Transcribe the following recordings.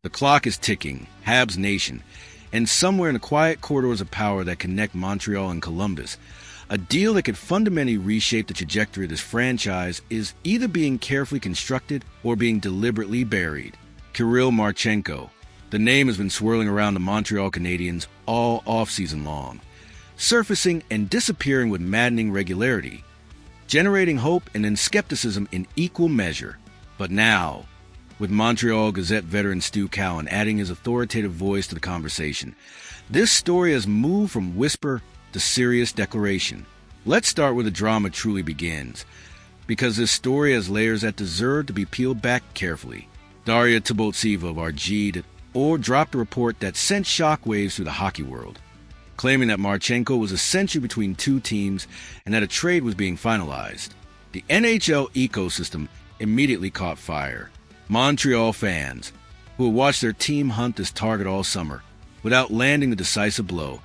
The clock is ticking, Habs Nation, and somewhere in the quiet corridors of power that connect Montreal and Columbus, a deal that could fundamentally reshape the trajectory of this franchise is either being carefully constructed or being deliberately buried. Kirill Marchenko. The name has been swirling around the Montreal Canadiens all offseason long, surfacing and disappearing with maddening regularity, generating hope and then skepticism in equal measure. But now, with Montreal Gazette veteran Stu Cowan adding his authoritative voice to the conversation, this story has moved from whisper to serious declaration. Let's start where the drama truly begins, because this story has layers that deserve to be peeled back carefully. Daria Tibotseva of RG dropped a report that sent shockwaves through the hockey world, claiming that Marchenko was essentially between two teams and that a trade was being finalized. The NHL ecosystem immediately caught fire. Montreal fans, who had watched their team hunt this target all summer without landing the decisive blow,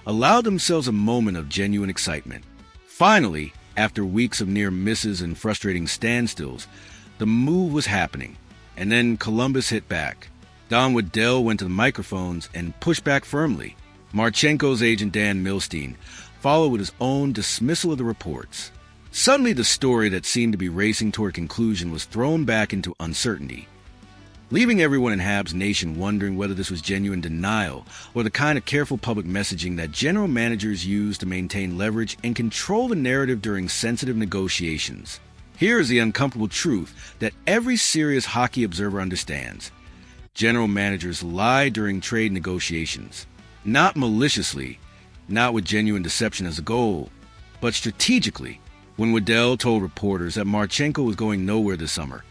allowed themselves a moment of genuine excitement. Finally, after weeks of near misses and frustrating standstills, the move was happening, and then Columbus hit back. Don Waddell went to the microphones and pushed back firmly. Marchenko's agent Dan Milstein followed with his own dismissal of the reports. Suddenly, the story that seemed to be racing toward conclusion was thrown back into uncertainty, leaving everyone in Habs Nation wondering whether this was genuine denial or the kind of careful public messaging that general managers use to maintain leverage and control the narrative during sensitive negotiations. Here is the uncomfortable truth that every serious hockey observer understands. General managers lie during trade negotiations. Not maliciously, not with genuine deception as a goal, but strategically. When Waddell told reporters that Marchenko was going nowhere this summer,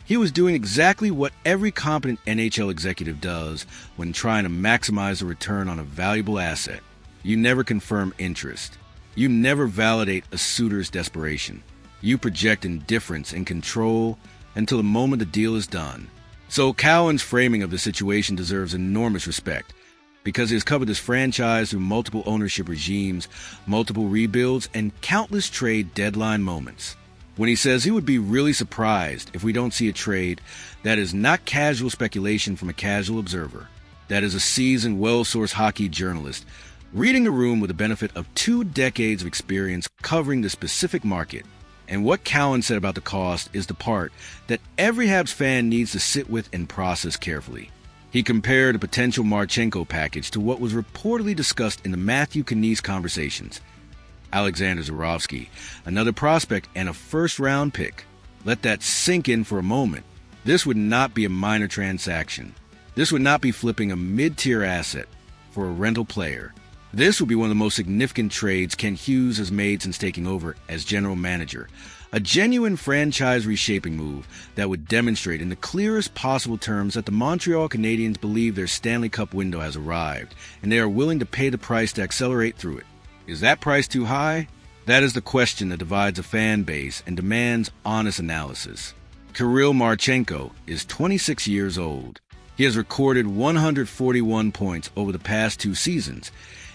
he was doing exactly what every competent NHL executive does when trying to maximize the return on a valuable asset. You never confirm interest. You never validate a suitor's desperation. You project indifference and control until the moment the deal is done. So Cowan's framing of the situation deserves enormous respect, because he has covered this franchise through multiple ownership regimes, multiple rebuilds, and countless trade deadline moments. When he says he would be really surprised if we don't see a trade, that is not casual speculation from a casual observer. That is a seasoned, well-sourced hockey journalist, reading the room with the benefit of 2 decades of experience covering the specific market. And what Cowan said about the cost is the part that every Habs fan needs to sit with and process carefully. He compared a potential Marchenko package to what was reportedly discussed in the Matthew Knies conversations. Alexander Zborowski, another prospect and a first-round pick. Let that sink in for a moment. This would not be a minor transaction. This would not be flipping a mid-tier asset for a rental player. This would be one of the most significant trades Kent Hughes has made since taking over as general manager. A genuine franchise reshaping move that would demonstrate in the clearest possible terms that the Montreal Canadiens believe their Stanley Cup window has arrived, and they are willing to pay the price to accelerate through it. Is that price too high? That is the question that divides a fan base and demands honest analysis. Kirill Marchenko is 26 years old. He has recorded 141 points over the past 2 seasons,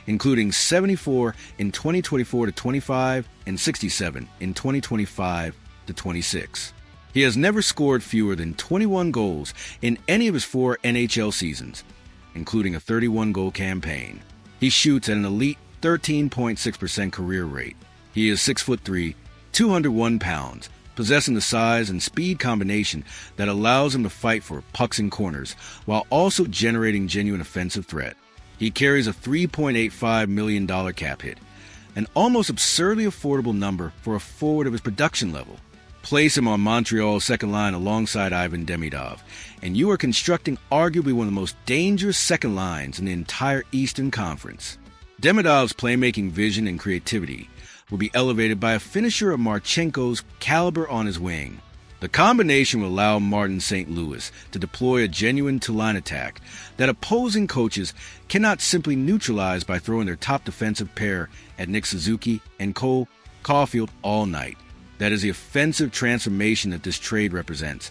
including 74 in 2024-25 and 67 in 2025-26. He has never scored fewer than 21 goals in any of his 4 NHL seasons, including a 31-goal campaign. He shoots at an elite 13.6% career rate. He is 6'3", 201 pounds, possessing the size and speed combination that allows him to fight for pucks and corners while also generating genuine offensive threat. He carries a $3.85 million cap hit, an almost absurdly affordable number for a forward of his production level. Place him on Montreal's second line alongside Ivan Demidov, and you are constructing arguably one of the most dangerous second lines in the entire Eastern Conference. Demidov's playmaking vision and creativity will be elevated by a finisher of Marchenko's caliber on his wing. The combination will allow Martin St. Louis to deploy a genuine two-line attack that opposing coaches cannot simply neutralize by throwing their top defensive pair at Nick Suzuki and Cole Caulfield all night. That is the offensive transformation that this trade represents,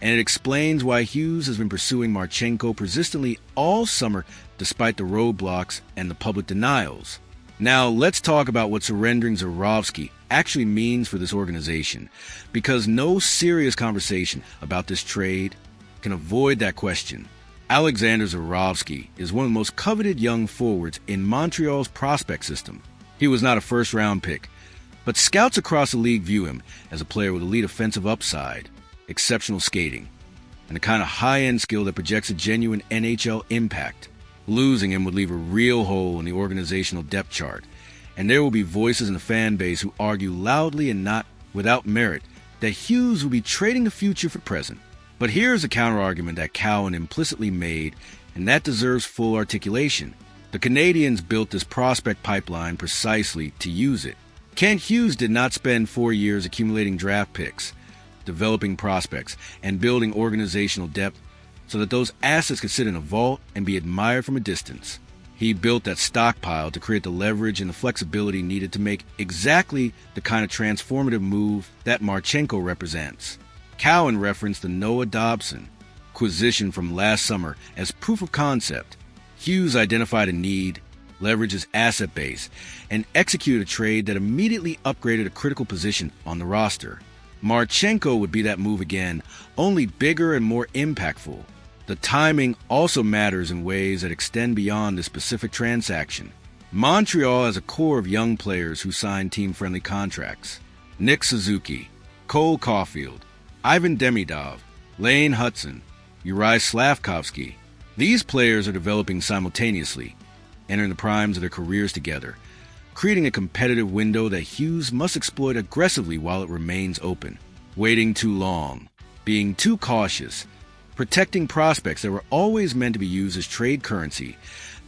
and it explains why Hughes has been pursuing Marchenko persistently all summer despite the roadblocks and the public denials. Now, let's talk about what surrendering Zborowski actually means for this organization, because no serious conversation about this trade can avoid that question. Alexander Zborowski is one of the most coveted young forwards in Montreal's prospect system. He was not a first-round pick, but scouts across the league view him as a player with elite offensive upside, exceptional skating, and the kind of high-end skill that projects a genuine NHL impact. Losing him would leave a real hole in the organizational depth chart, and there will be voices in the fan base who argue loudly and not without merit that Hughes will be trading the future for present. But here's a counter-argument that Cowan implicitly made, and that deserves full articulation. The Canadiens built this prospect pipeline precisely to use it. Kent Hughes did not spend 4 years accumulating draft picks, developing prospects, and building organizational depth so that those assets could sit in a vault and be admired from a distance. He built that stockpile to create the leverage and the flexibility needed to make exactly the kind of transformative move that Marchenko represents. Cowan referenced the Noah Dobson acquisition from last summer as proof of concept. Hughes identified a need, leveraged his asset base, and executed a trade that immediately upgraded a critical position on the roster. Marchenko would be that move again, only bigger and more impactful. The timing also matters in ways that extend beyond the specific transaction. Montreal has a core of young players who signed team-friendly contracts. Nick Suzuki, Cole Caulfield, Ivan Demidov, Lane Hudson, Uri Slavkovsky. These players are developing simultaneously, entering the primes of their careers together, creating a competitive window that Hughes must exploit aggressively while it remains open. Waiting too long, being too cautious, protecting prospects that were always meant to be used as trade currency.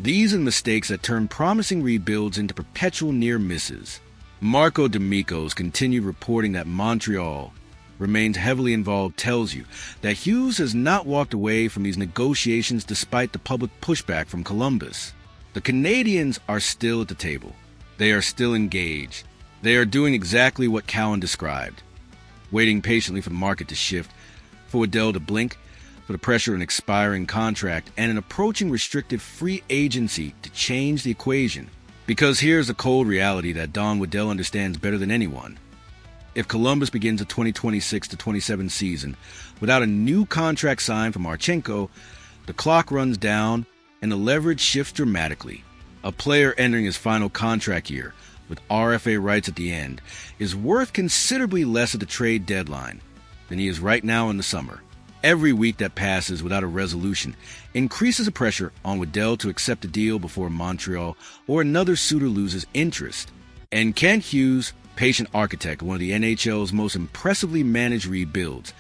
These are the mistakes that turn promising rebuilds into perpetual near misses. Marco D'Amico's continued reporting that Montreal remains heavily involved tells you that Hughes has not walked away from these negotiations despite the public pushback from Columbus. The Canadiens are still at the table. They are still engaged. They are doing exactly what Cowan described, waiting patiently for the market to shift, for Waddell to blink, for the pressure of an expiring contract and an approaching restricted free agency to change the equation. Because here's the cold reality that Don Waddell understands better than anyone. If Columbus begins the 2026-27 season without a new contract signed for Marchenko, the clock runs down and the leverage shifts dramatically. A player entering his final contract year, with RFA rights at the end, is worth considerably less at the trade deadline than he is right now in the summer. Every week that passes without a resolution increases the pressure on Waddell to accept a deal before Montreal or another suitor loses interest. And Kent Hughes, patient architect of one of the NHL's most impressively managed rebuilds,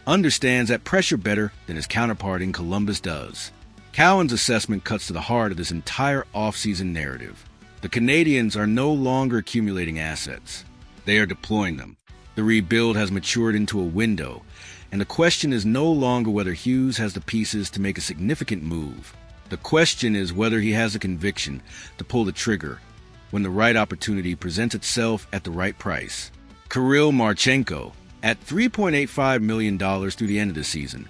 understands that pressure better than his counterpart in Columbus does. Cowan's assessment cuts to the heart of this entire offseason narrative. The Canadiens are no longer accumulating assets. They are deploying them. The rebuild has matured into a window, and the question is no longer whether Hughes has the pieces to make a significant move. The question is whether he has the conviction to pull the trigger when the right opportunity presents itself at the right price. Kirill Marchenko, at $3.85 million through the end of the season,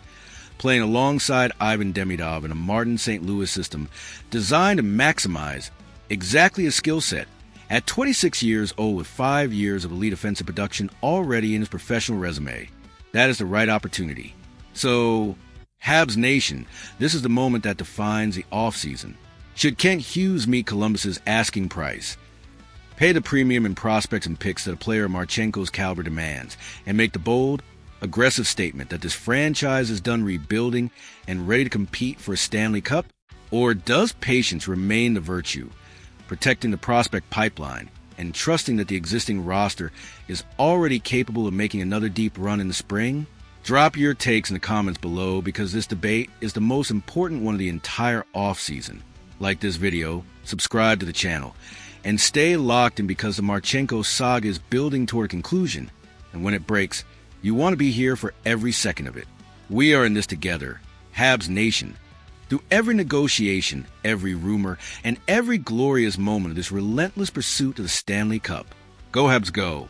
playing alongside Ivan Demidov in a Martin St. Louis system designed to maximize exactly his skill set. At 26 years old with 5 years of elite offensive production already in his professional resume, that is the right opportunity. So, Habs Nation, this is the moment that defines the offseason. Should Kent Hughes meet Columbus's asking price, pay the premium in prospects and picks that a player of Marchenko's caliber demands, and make the bold, aggressive statement that this franchise is done rebuilding and ready to compete for a Stanley Cup? Or does patience remain the virtue, protecting the prospect pipeline and trusting that the existing roster is already capable of making another deep run in the spring? Drop your takes in the comments below, because this debate is the most important one of the entire offseason. Like this video, subscribe to the channel, and stay locked in, because the Marchenko saga is building toward a conclusion, and when it breaks, you want to be here for every second of it. We are in this together, Habs Nation. Through every negotiation, every rumor, and every glorious moment of this relentless pursuit of the Stanley Cup. Go Habs go!